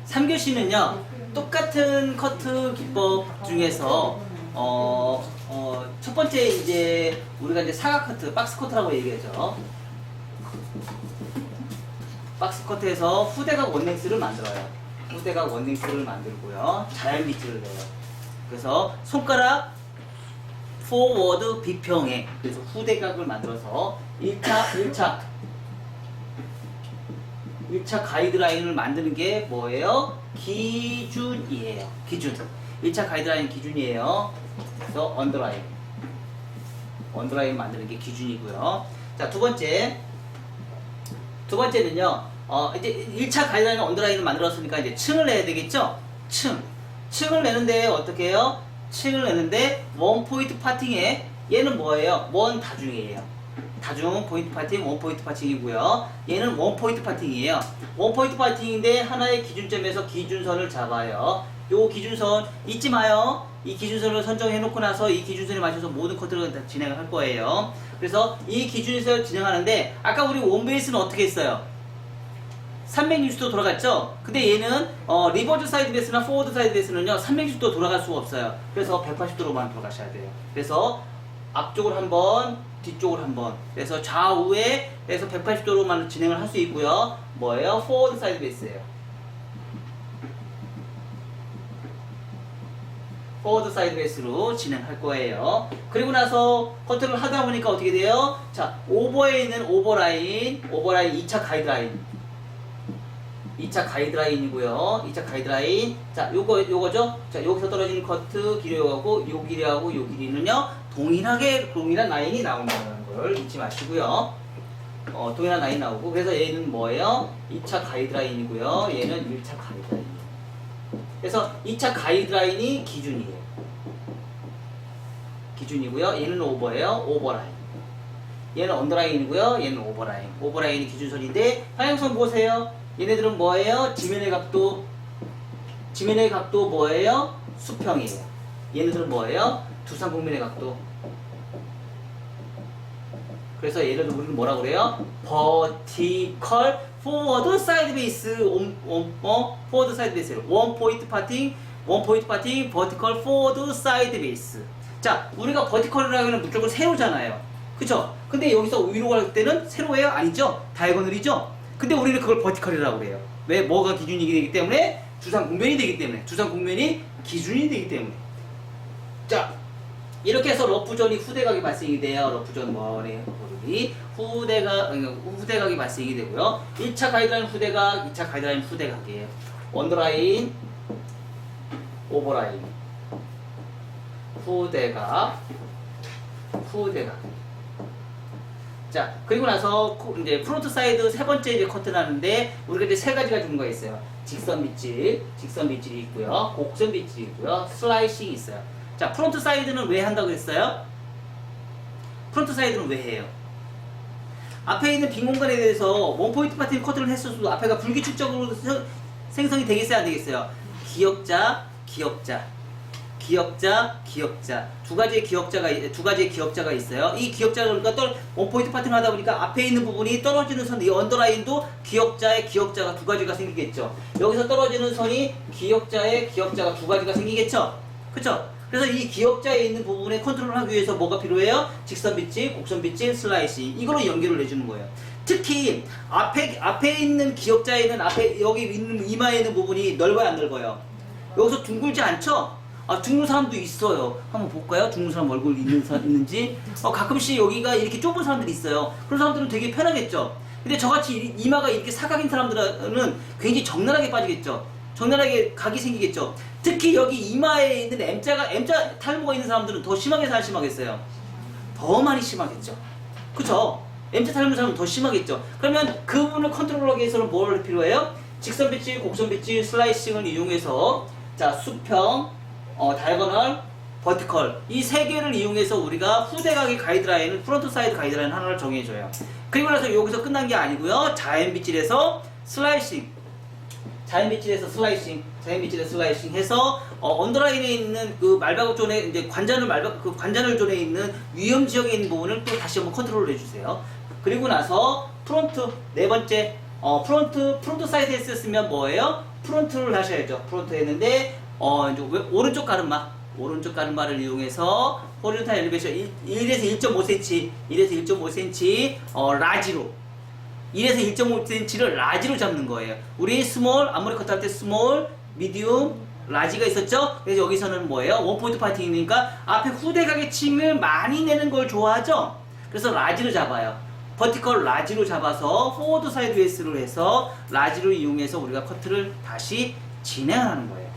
3교시는요 똑같은 커트 기법 중에서 첫 번째 이제 우리가 이제 사각 커트, 박스 커트라고 얘기하죠. 박스 커트에서 후대각 원랭스를 만들어요. 후대각 원랭스를 만들고요. 자연 비트를 내요. 그래서 손가락 포워드 비평에 그래서 후대각을 만들어서 1차 가이드라인을 만드는 게 뭐예요? 기준이에요. 기준. 1차 가이드라인 기준이에요. 그래서 언더라인 만드는 게 기준이고요. 자, 두 번째는요. 이제 1차 가이드라인 언더라인을 만들었으니까 이제 층을 내야 되겠죠? 층을 내는데 어떻게 해요? 층을 내는데 원 포인트 파팅에 얘는 뭐예요? 원 다중이에요. 다중 포인트 파팅, 원 포인트 파팅이고요. 얘는 원 포인트 파팅이에요. 원 포인트 파팅인데 하나의 기준점에서 기준선을 잡아요. 요 기준선 잊지 마요. 이 기준선을 선정해 놓고 나서 이 기준선에 맞춰서 모든 커트를 다 진행을 할 거예요. 그래서 이 기준에서 진행하는데 아까 우리 원베이스는 어떻게 했어요? 360도 돌아갔죠? 근데 얘는 리버스 사이드 베이스나 포워드 사이드 베이스는요 360도 돌아갈 수가 없어요. 그래서 180도로만 돌아가셔야 돼요. 그래서 앞쪽을 한번 뒤쪽을 한번 그래서 좌우에 그래서 180도로만 진행을 할 수 있고요. 뭐예요? 포워드 사이드 베이스예요. 포워드 사이드 베이스로 진행할 거예요. 그리고 나서 컨트롤 하다 보니까 어떻게 돼요? 자, 오버에 있는 오버라인 2차 가이드라인 2차 가이드라인이고요. 2차 가이드라인. 자, 요거죠? 자, 여기서 떨어지는 커트 길이하고 요 길이하고 요 길이는요. 동일한 라인이 나온다는 걸 잊지 마시고요. 동일한 라인이 나오고 그래서 얘는 뭐예요? 2차 가이드라인이고요. 얘는 1차 가이드라인이에요. 그래서 2차 가이드라인이 기준이고요. 얘는 오버예요. 오버라인. 얘는 언더라인이고요. 얘는 오버라인. 오버라인이 기준선인데 방향성 보세요. 얘네들은 뭐예요? 지면의 각도 뭐예요? 수평이에요. 얘네들은 뭐예요? 두상공면의 각도. 그래서 얘를 우리는 뭐라고 그래요? vertical forward side base, forward side base, one point parting, vertical forward side base. 자, 우리가 vertical이라고 하면 무조건 세로잖아요. 그쵸? 근데 여기서 위로 갈 때는 세로예요? 아니죠? 다이아고널이죠? 근데 우리는 그걸 버티컬이라고 그래요. 왜? 뭐가 기준이 되기 때문에? 주상공면이 되기 때문에. 주상공면이 기준이 되기 때문에. 자, 이렇게 해서 러프존이 후대각이 발생이 돼요. 러프존 머리 후대각이 발생이 되고요. 1차 가이드라인 후대각, 2차 가이드라인 후대각이에요. 언더라인, 오버라인, 후대각. 자, 그리고 나서 이제 프론트 사이드 세 번째 이제 커트 나는데 우리가 이제 세 가지가 주는 거 있어요. 직선 빗질이 있고요. 곡선 빗질이 있고요. 슬라이싱이 있어요. 자, 프론트 사이드는 왜 한다고 했어요? 프론트 사이드는 왜 해요? 앞에 있는 빈 공간에 대해서 원포인트 파팅 커트를 했어도 앞에가 불규칙적으로 생성이 되겠어요? 안 되겠어요? 기역자. 두 가지의 기역자가 있어요. 이 기역자가 그러니까 원포인트 파팅 하다 보니까 앞에 있는 부분이 떨어지는 선, 이 언더라인도 기역자가 두 가지가 생기겠죠. 여기서 떨어지는 선이 기역자가 두 가지가 생기겠죠. 그쵸? 그래서 이 기역자에 있는 부분에 컨트롤을 하기 위해서 뭐가 필요해요? 직선 빗질, 곡선 빗질, 슬라이싱. 이걸로 연결을 해주는 거예요. 특히 앞에 있는 기역자에는 여기 있는 이마에 있는 부분이 넓어요, 안 넓어요? 여기서 둥글지 않죠? 둥근 사람도 있어요. 한번 볼까요? 둥근 사람 얼굴 있는지. 가끔씩 여기가 이렇게 좁은 사람들이 있어요. 그런 사람들은 되게 편하겠죠. 근데 저같이 이마가 이렇게 사각인 사람들은 굉장히 적나라하게 빠지겠죠. 적나라하게 각이 생기겠죠. 특히 여기 이마에 있는 M자 탈모가 있는 사람들은 더 심하겠어요? 더 많이 심하겠죠. 그쵸? M자 탈모 사람은 더 심하겠죠. 그러면 그 부분을 컨트롤하기 위해서는 뭘 필요해요? 직선 빗질, 곡선 빗질, 슬라이싱을 이용해서 자, 수평, 다이아고널, 버티컬 이 세 개를 이용해서 우리가 후대각의 가이드라인을 프론트 사이드 가이드라인 하나를 정해줘요. 그리고 나서 여기서 끝난 게 아니고요. 자연 빗질에서 슬라이싱 해서 언더라인에 있는 그 말바구 존에 이제 관자놀 존에 있는 위험 지역에 있는 부분을 또 다시 한번 컨트롤을 해주세요. 그리고 나서 프론트 네 번째 프론트 사이드 했었으면 뭐예요? 프론트를 하셔야죠. 프론트 했는데 이제 오른쪽 가르마를 이용해서 호리존탈 엘리베이션 1에서 1.5cm, 1에서 1.5cm 라지로 1에서 1.5cm를 라지로 잡는 거예요. 우리 스몰, 앞머리 커트 할 때 스몰, 미디움, 라지가 있었죠? 그래서 여기서는 뭐예요? 원포인트 파팅이니까 앞에 후대각의 층을 많이 내는 걸 좋아하죠? 그래서 라지로 잡아요. 버티컬 라지로 잡아서 포워드 사이드 웨이스를 해서 라지를 이용해서 우리가 커트를 다시 진행하는 거예요.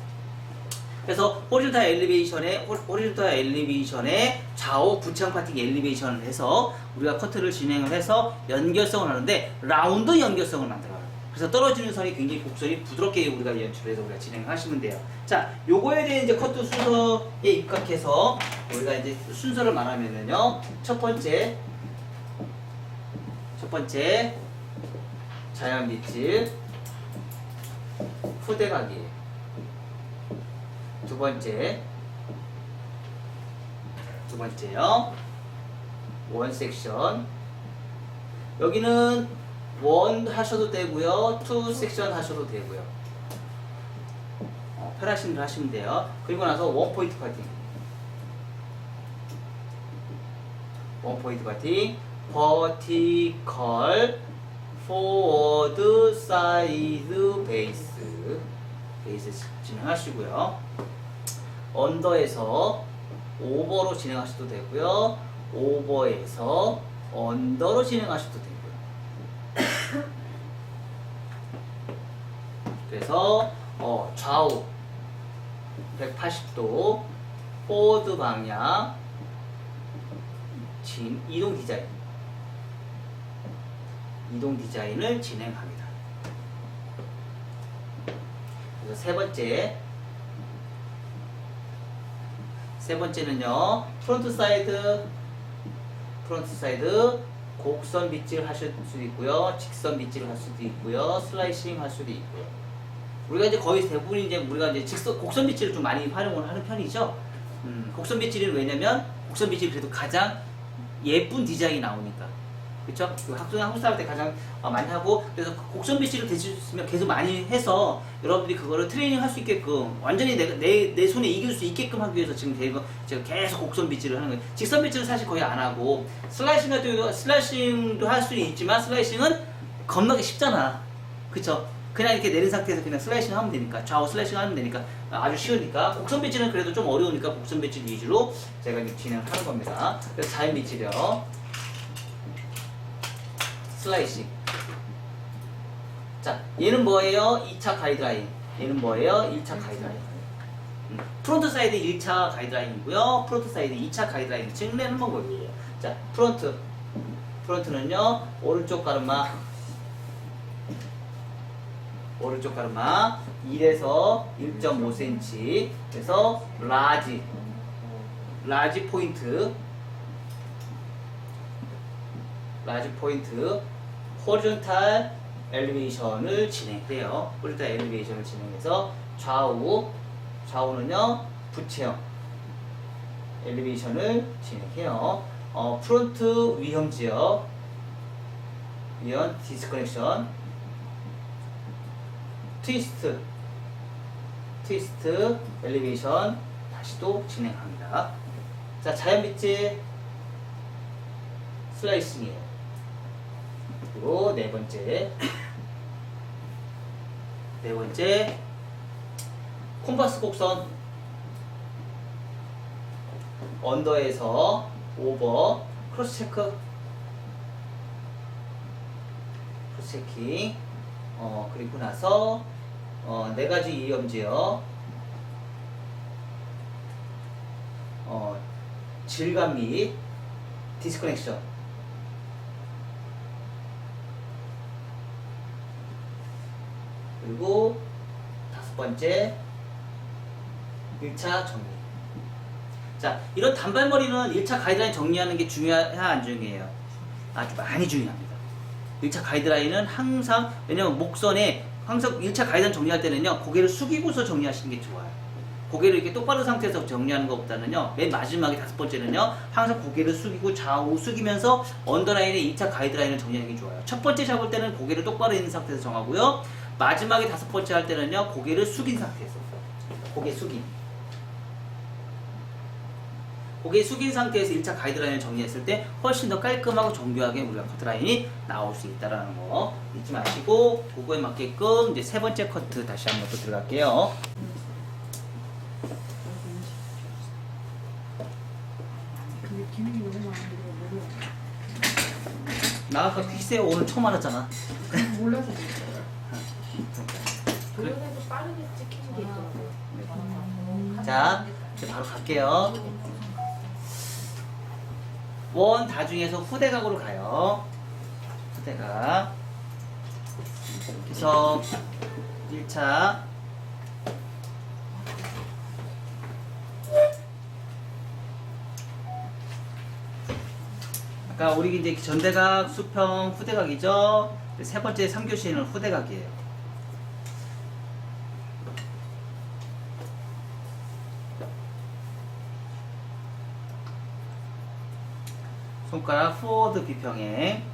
그래서 호리존탈 엘리베이션에 좌우 부창 파팅 엘리베이션을 해서 우리가 커트를 진행을 해서 연결성을 하는데 라운드 연결성을 만들어요. 그래서 떨어지는 선이 굉장히 곡선이 부드럽게 우리가 연출해서 우리가 진행하시면 돼요. 자, 요거에 대해 이제 커트 순서에 입각해서 우리가 이제 순서를 말하면은요. 첫 번째 자연 밑질 후대각이에요. 두 번째요. 원 섹션. 여기는 원 하셔도 되고요. 투 섹션 하셔도 되고요. 편하신 대로 하시면 돼요. 그리고 나서 원 포인트 파팅. 버티컬 포워드 사이드 베이스 진행하시고요. 언더에서 오버로 진행하셔도 되고요. 오버에서 언더로 진행하셔도 되고요. 그래서 좌우 180도 포워드 방향 이동 디자인을 진행합니다. 그래서 세 번째는요. 프론트 사이드 곡선 빗질 하실 수도 있고요. 직선 빗질 할 수도 있고요. 슬라이싱 할 수도 있고요. 우리가 이제 거의 대부분이 이제 우리가 이제 곡선 빗질을 좀 많이 활용을 하는 편이죠. 곡선 빗질은 왜냐면 곡선 빗질이 그래도 가장 예쁜 디자인이 나오니까. 그쵸? 한국 사람 때 가장 많이 하고, 그래서 곡선 빗질을 되셨으면 계속 많이 해서 여러분들이 그거를 트레이닝 할 수 있게끔 완전히 내 손에 이길 수 있게끔 하기 위해서 지금 제가 계속 곡선 빗질을 하는 거예요. 직선 빗질은 사실 거의 안 하고, 슬라이싱도 할 수는 있지만 슬라이싱은 겁나게 쉽잖아. 그쵸? 그냥 이렇게 내린 상태에서 그냥 슬라이싱 하면 되니까, 좌우 슬라이싱 하면 되니까 아주 쉬우니까. 곡선 빗질은 그래도 좀 어려우니까 곡선 빗질 위주로 제가 이제 진행하는 겁니다. 그래서 자연 빗질이요. 슬라이싱. 자, 얘는 뭐예요? 2차 가이드라인. 얘는 뭐예요? 1차 가이드라인. 프론트 사이드 1차 가이드라인이고요. 프론트 사이드 2차 가이드라인 증내는 방법이에요. 자, 프론트는요. 오른쪽 가르마 1에서 1.5cm. 그래서 라지 포인트 호리존탈 엘리베이션을 진행해요. 호리존탈 엘리베이션을 진행해서 좌우는요 부채형 엘리베이션을 진행해요. 프론트 위험 지역 디스커넥션 트위스트 엘리베이션 다시 또 진행합니다. 자, 자연 빗질 슬라이싱이에요. 그리고 네 번째 콤파스 곡선 언더에서 오버 크로스 체킹 그리고 나서 네 가지 위험지역 질감 및 디스커넥션 그리고 다섯 번째 1차 정리. 자, 이런 단발머리는 1차 가이드라인 정리하는 게 중요해야 안 중요해요? 아주 많이 중요합니다. 1차 가이드라인은 항상, 왜냐면 목선에 항상 1차 가이드라인 정리할 때는요 고개를 숙이고서 정리하시는 게 좋아요. 고개를 이렇게 똑바른 상태에서 정리하는 것보다는요 맨 마지막에 다섯 번째는요 항상 고개를 숙이고 좌우 숙이면서 언더라인의 2차 가이드라인을 정리하는 게 좋아요. 첫 번째 잡을 때는 고개를 똑바로 있는 상태에서 정하고요. 마지막에 5번째 할 때는요, 고개를 숙인 상태에서. 고개 숙임. 고개 숙인 상태에서 1차 가이드라인을 정리했을 때 훨씬 더 깔끔하고 정교하게 우리가 커트라인이 나올 수 있다는 거 잊지 마시고, 그거에 맞게끔 이제 3번째 커트 다시 한번 또 들어갈게요. 근데 기능이 너무 많은데 모르겠어. 나 아까 퀴즈에 오늘 처음 알았잖아. 몰라서 그랬어요. 도면에도 빠르게 찍히는 게 있더라고요. 자, 이제 바로 갈게요. 원 다중에서 후대각으로 가요. 후대각. 그래서 1차 아까 우리 이제 전대각, 수평, 후대각이죠. 3번째 3교시에는 후대각이에요. 손가락 포워드 비평행.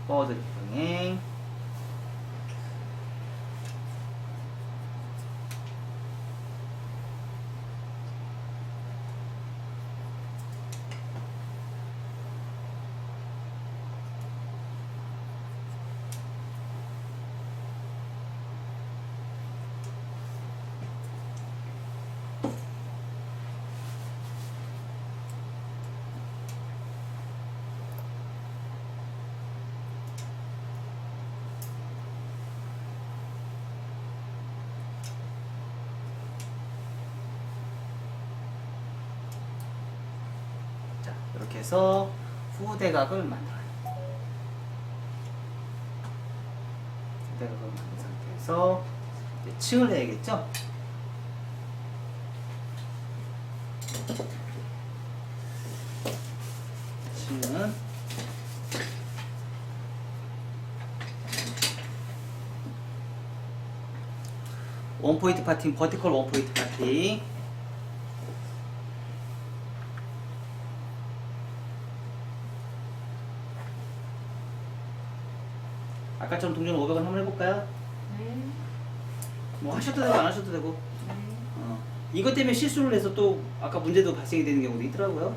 포워드 비평행. 자, 이렇게 해서 후대각을 만들어요. 후대각을 만든 상태에서 이제 층을 해야겠죠? 층은 원포인트 파팅, 버티컬 원포인트 파팅. 아까처럼 동전 500원 한번 해볼까요? 네. 뭐 하셔도 되고 안 하셔도 되고. 네. 이것 때문에 실수를 해서 또 아까 문제도 발생이 되는 경우도 있더라고요.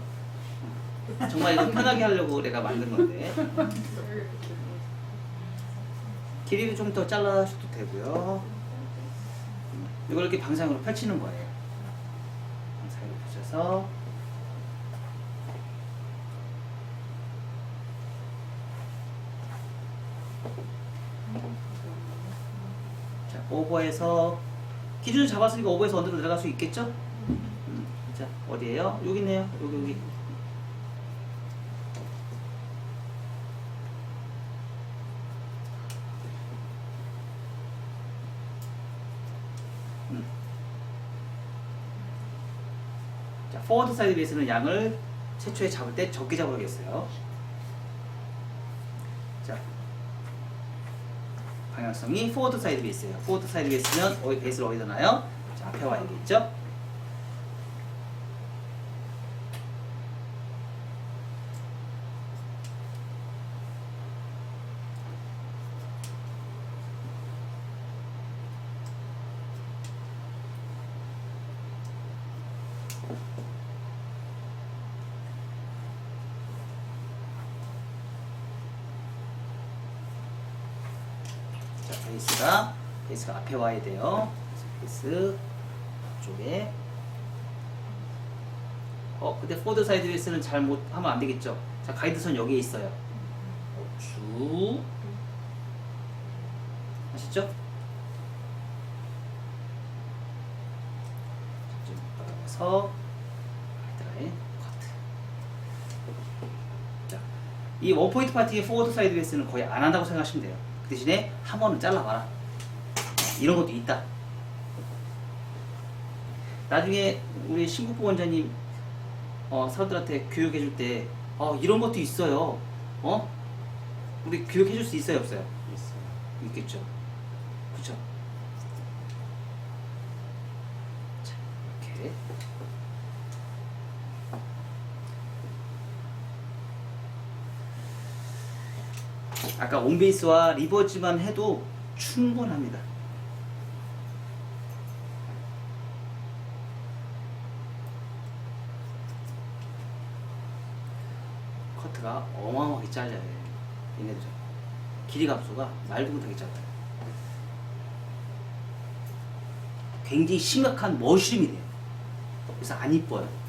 정말 이거 편하게 하려고 내가 만든 건데. 길이를 좀 더 잘라셔도 되고요. 이걸 이렇게 방향으로 펼치는 거예요. 방향으로 펼쳐서 자, 오버해서 기준을 잡았으니까 오버해서 언더로 들어갈 수 있겠죠? 자, 어디에요? 여기 있네요. 여기. 자, 포워드 사이드 베이스는 양을 최초에 잡을 때 적게 잡으겠어요. 자, 방향성이 포워드 사이드 베이스예요. 포워드 사이드 베이스면 베이스를 어디다 놔요? 자, 앞에 와야겠죠? 베이스가 앞에 와야 돼요. 베이스 앞쪽에. 근데 포워드 사이드 베이스는 잘못하면 안 되겠죠. 자, 가이드선 여기에 있어요. 쭉 아시죠? 좀 받아서 가이드라인 커트. 자, 이 원포인트 파팅의 포워드 사이드 베이스는 거의 안 한다고 생각하시면 돼요. 그 대신에 한 번은 잘라봐라. 이런 것도 있다. 나중에 우리 신국보 원장님 사람들한테 교육해줄 때 이런 것도 있어요. 우리 교육해 줄 수 있어요, 없어요? 있어요. 있겠죠. 그쵸? 자, 이렇게. 아까 온베이스와 리버지만 해도 충분합니다. 커트가 어마어마하게 잘려요. 얘네들 길이 감소가 말도 못하게 짧아요. 굉장히 심각한 머쉬름이 돼요. 그래서 안 이뻐요.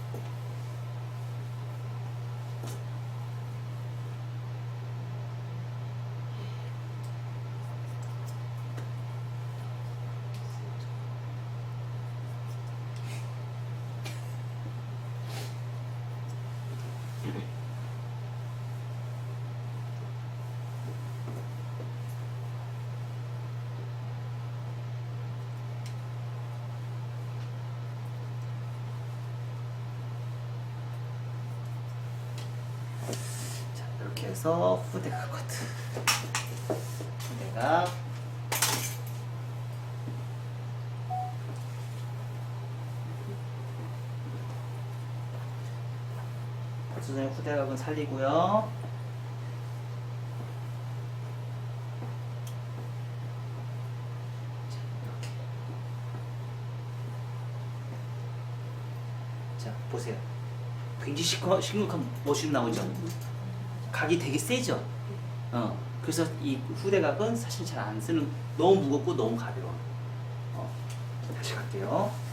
자, 이렇게 해서 후대각 커트. 후대각. 선생님 후대각은 살리고요. 자, 이렇게. 자, 보세요. 굉장히 심각한 모습이 나오죠. 각이 되게 세죠. 그래서 이 후대각은 사실 잘 안 쓰는, 너무 무겁고 너무 가벼워. 다시 갈게요.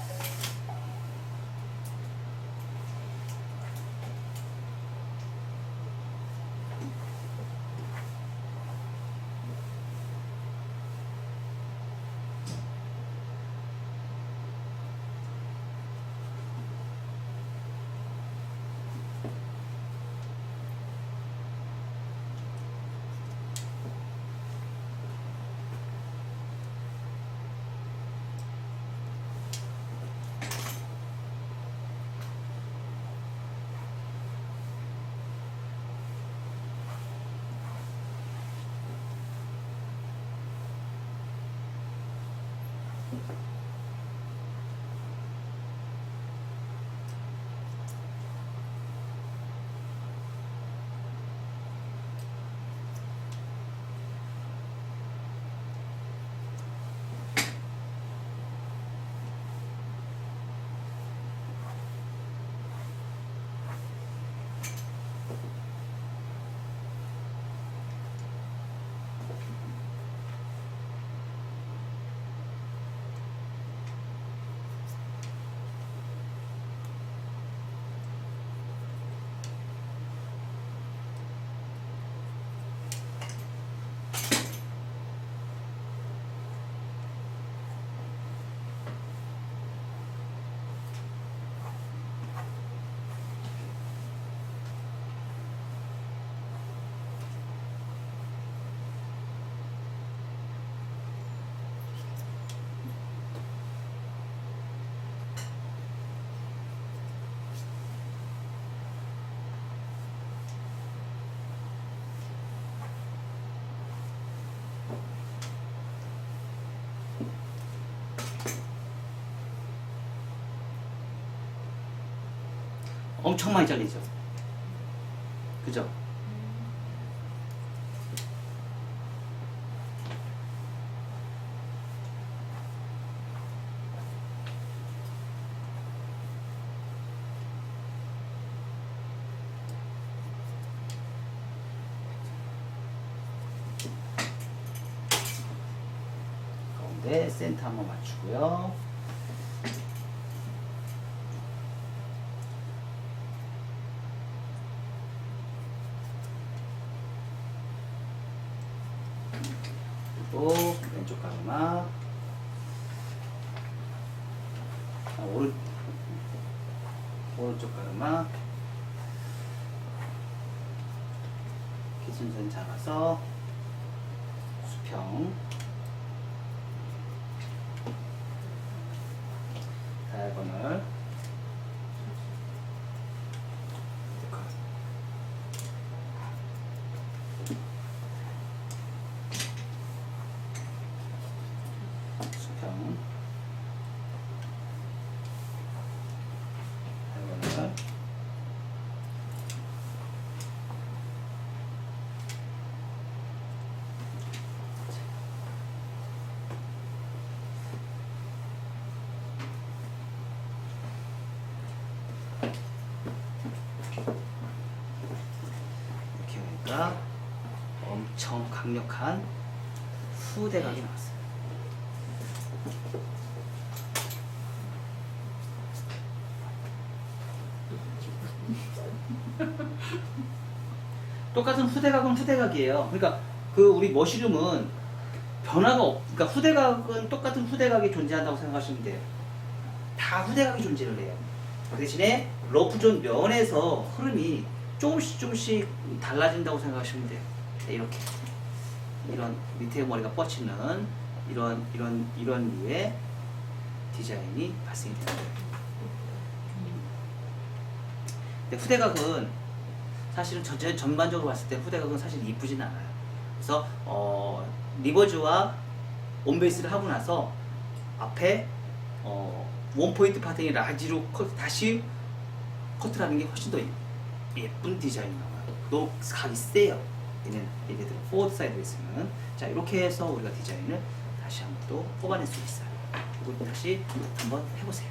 엄청 많이 잘리죠. 그죠? 가운데 센터 한번 맞추고요. 그리고 왼쪽 가르마, 오른쪽 가르마, 기준선 잡아서 수평, 다이아고널, 강력한 후대각이 나왔어요. 똑같은 후대각은 후대각이에요. 그러니까 그 우리 머시룸은 변화가 그러니까 후대각은 똑같은 후대각이 존재한다고 생각하시면 돼요. 다 후대각이 존재를 해요. 그 대신에 러프존 면에서 흐름이 조금씩 달라진다고 생각하시면 돼요. 네, 이렇게 이런 밑에 머리가 뻗치는 이런 류의 디자인이 발생이 되는 거예요. 근데 후대각은 사실은 전반적으로 봤을 때 후대각은 사실 이쁘진 않아요. 그래서 리버즈와 온베이스를 하고 나서 앞에 원포인트 파팅이 라지로 다시 커트를 하는 게 훨씬 더 예쁜 디자인이 나와요. 너무 각이 세요. 얘네들 포워드 사이드에 있으면. 자, 이렇게 해서 우리가 디자인을 다시 한번 또 뽑아낼 수 있어요. 이거 다시 한번 해보세요.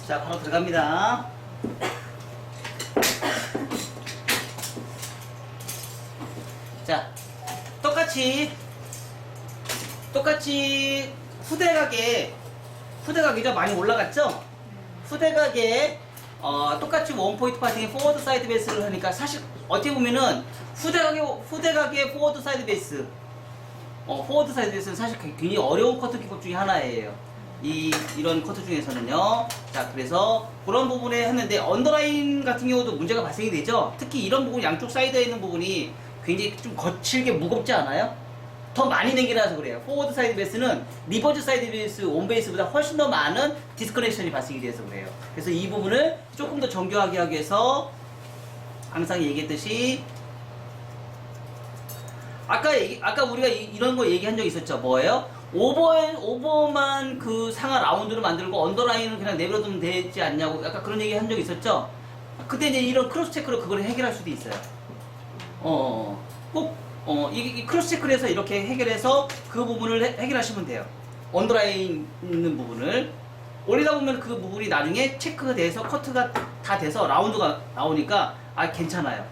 자, 바로 들어갑니다. 자, 똑같이 후대각이죠. 많이 올라갔죠? 후대각에 똑같이 원포인트 파팅에 포워드 사이드 베이스를 하니까 사실 어떻게 보면은 후대각의 포워드 사이드 베이스 포워드 사이드 베이스는 사실 굉장히 어려운 커트 기법 중에 하나예요. 이런 커트 중에서는요. 자, 그래서 그런 부분에 했는데 언더라인 같은 경우도 문제가 발생이 되죠. 특히 이런 부분 양쪽 사이드에 있는 부분이 굉장히 좀 거칠게 무겁지 않아요? 더 많이 당겨놔서 그래요. 포워드 사이드 베이스는 리버즈 사이드 베이스, 온 베이스보다 훨씬 더 많은 디스커넥션이 발생이 돼서 그래요. 그래서 이 부분을 조금 더 정교하게 하기 위해서 항상 얘기했듯이 아까 우리가 이런 거 얘기한 적 있었죠. 뭐예요? 오버만 그 상하 라운드를 만들고 언더라인은 그냥 내버려두면 되지 않냐고 약간 그런 얘기 한 적 있었죠. 그때 이제 이런 크로스 체크로 그걸 해결할 수도 있어요. 이 크로스 체크를 해서 이렇게 해결해서 그 부분을 해결하시면 돼요. 언더라인 있는 부분을 올리다 보면 그 부분이 나중에 체크가 돼서 커트가 다 돼서 라운드가 나오니까 괜찮아요.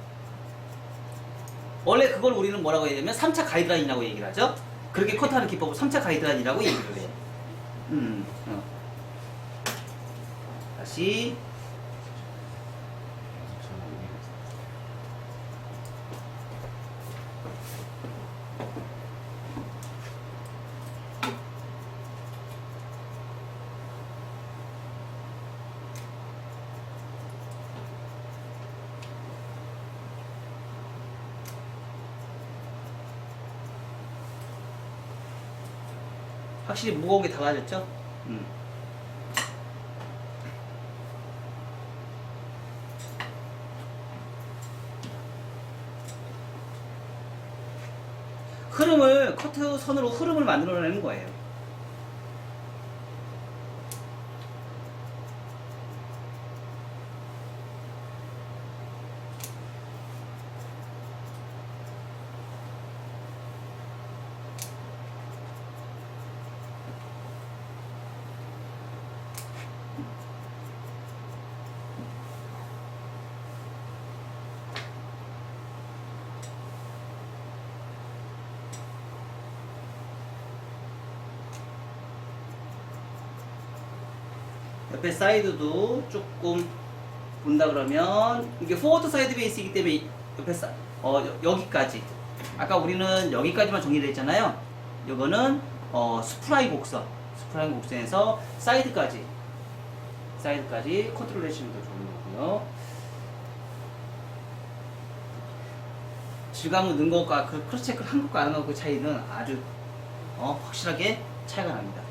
원래 그걸 우리는 뭐라고 해야 되냐면 3차 가이드라인이라고 얘기를 하죠. 그렇게 커트하는 기법을 3차 가이드라인이라고 얘기를 해요. 다시 확실히 무거운 게 달라졌죠? 커트 선으로 흐름을 만들어내는 거예요. 옆에 사이드도 조금 본다 그러면 이게 포워드 사이드 베이스이기 때문에 옆에 여기까지 아까 우리는 여기까지만 정리를 했잖아요. 이거는 스프라이 곡선에서 사이드까지 컨트롤 해주시면 더 좋은 거고요. 질감을 넣은 것과 그 크로스 체크를 한 것과 안 한 것의 차이는 아주 확실하게 차이가 납니다.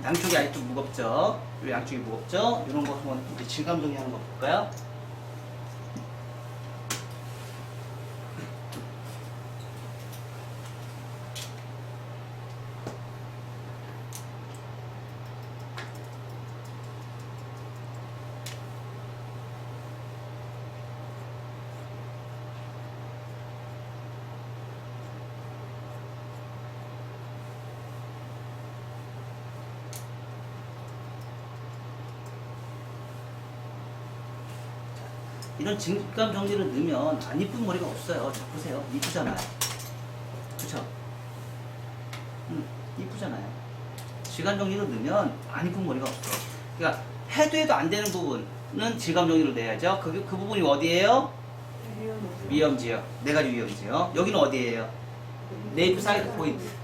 양쪽이 아직도 무겁죠? 이 양쪽이 무겁죠? 이런 거 한번 이제 질감 정리하는 거 볼까요? 이런 질감 정리를 넣으면 안 이쁜 머리가 없어요. 자, 보세요. 이쁘잖아요. 그쵸? 이쁘잖아요. 질감 정리를 넣으면 안 이쁜 머리가 없어. 그러니까 해도 안 되는 부분은 질감 정리를 내야죠. 그 부분이 어디예요? 위험지역. 네 가지 위험지역. 여기는 어디예요? 네이프 사이드 포인트.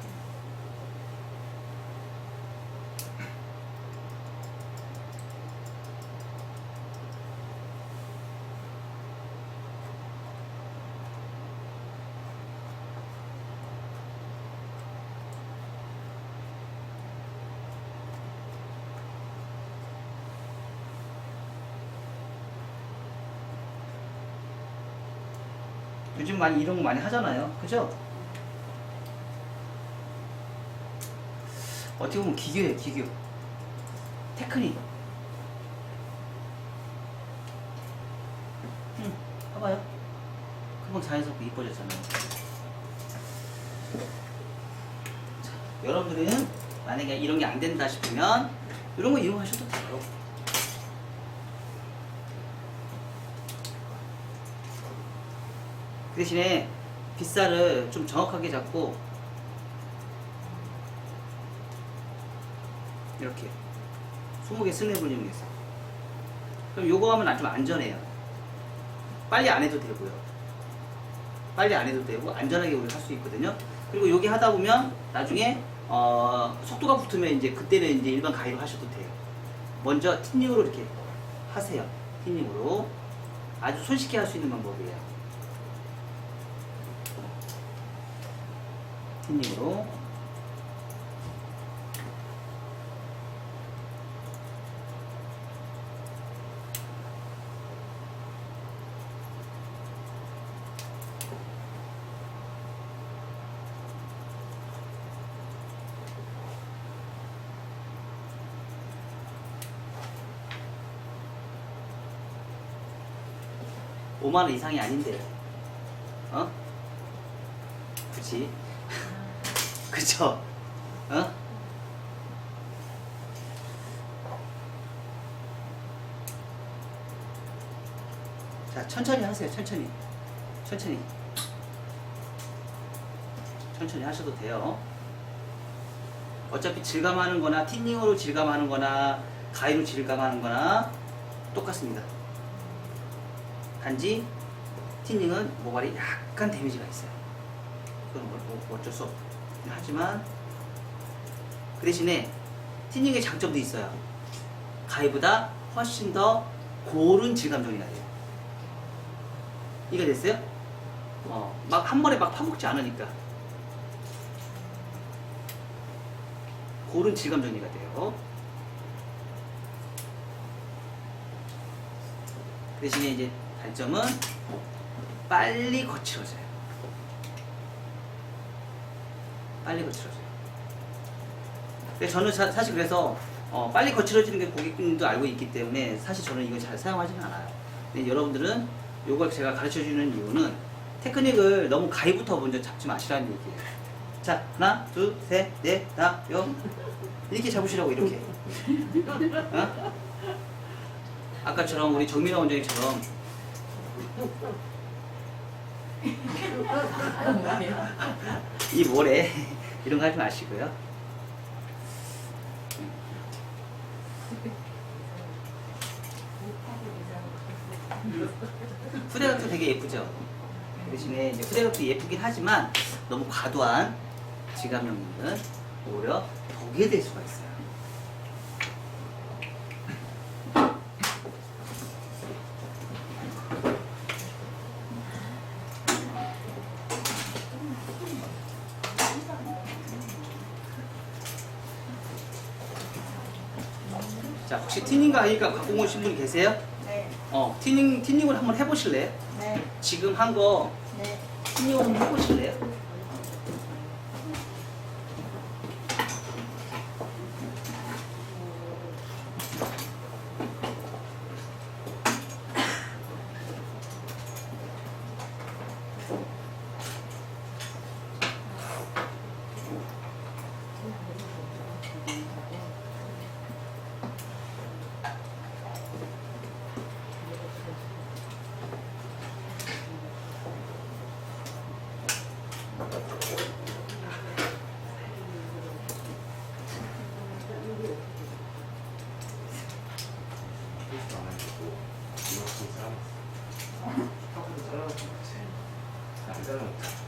요즘 많이 이런 거 많이 하잖아요. 그죠? 어떻게 보면 기교예요, 기교. 테크닉. 봐봐요. 금방 자연스럽게 이뻐졌잖아요. 자, 여러분들은 만약에 이런 게 안 된다 싶으면 이런 거 이용하셔도 돼요. 그 대신에 빗살을 좀 정확하게 잡고 이렇게 20개 스냅을 이용해서 그럼 요거 하면 좀 안전해요. 빨리 안 해도 되고요. 빨리 안 해도 되고 안전하게 우리가 할 수 있거든요. 그리고 여기 하다 보면 나중에 속도가 붙으면 이제 그때는 이제 일반 가위로 하셔도 돼요. 먼저 틴닝으로 이렇게 하세요. 틴닝으로 아주 손쉽게 할 수 있는 방법이에요. 틴닝으로 $50,000 이상이 아닌데 굳이 그쵸? 자, 천천히 하세요. 천천히 하셔도 돼요. 어차피 질감하는 거나 틴닝으로 질감하는 거나 가위로 질감하는 거나 똑같습니다. 단지 틴닝은 모발이 약간 데미지가 있어요. 그건 뭐 어쩔 수 없고. 하지만 그 대신에 틴닝의 장점도 있어요. 가위보다 훨씬 더 고른 질감 정리가 돼요. 이해가 됐어요? 막 한 번에 막 파먹지 않으니까 고른 질감 정리가 돼요. 그 대신에 이제 단점은 빨리 거칠어져요. 빨리 거칠어져요. 근데 저는 사실 그래서 빨리 거칠어지는 게 고객님도 알고 있기 때문에 사실 저는 이걸 잘 사용하지는 않아요. 근데 여러분들은 이걸 제가 가르쳐주는 이유는 테크닉을 너무 가위부터 먼저 잡지 마시라는 얘기예요. 자, 하나, 둘, 셋, 넷, 다, 여. 이렇게 잡으시라고, 이렇게. 어? 아까처럼 우리 정민호 원장님처럼 이 모래 이런 거 하지 마시고요. 후대각도 되게 예쁘죠? 그 대신에 이제 후대각도 예쁘긴 하지만 너무 과도한 지감형은 오히려 덕이 될 수가 있어요. 자, 혹시 티닝과 하니까 갖고 오신 분 계세요? 네. 티닝을 한번 해보실래요? 네. 지금 한 거 네. 티닝 한번 해보실래요? 안 잘랐어.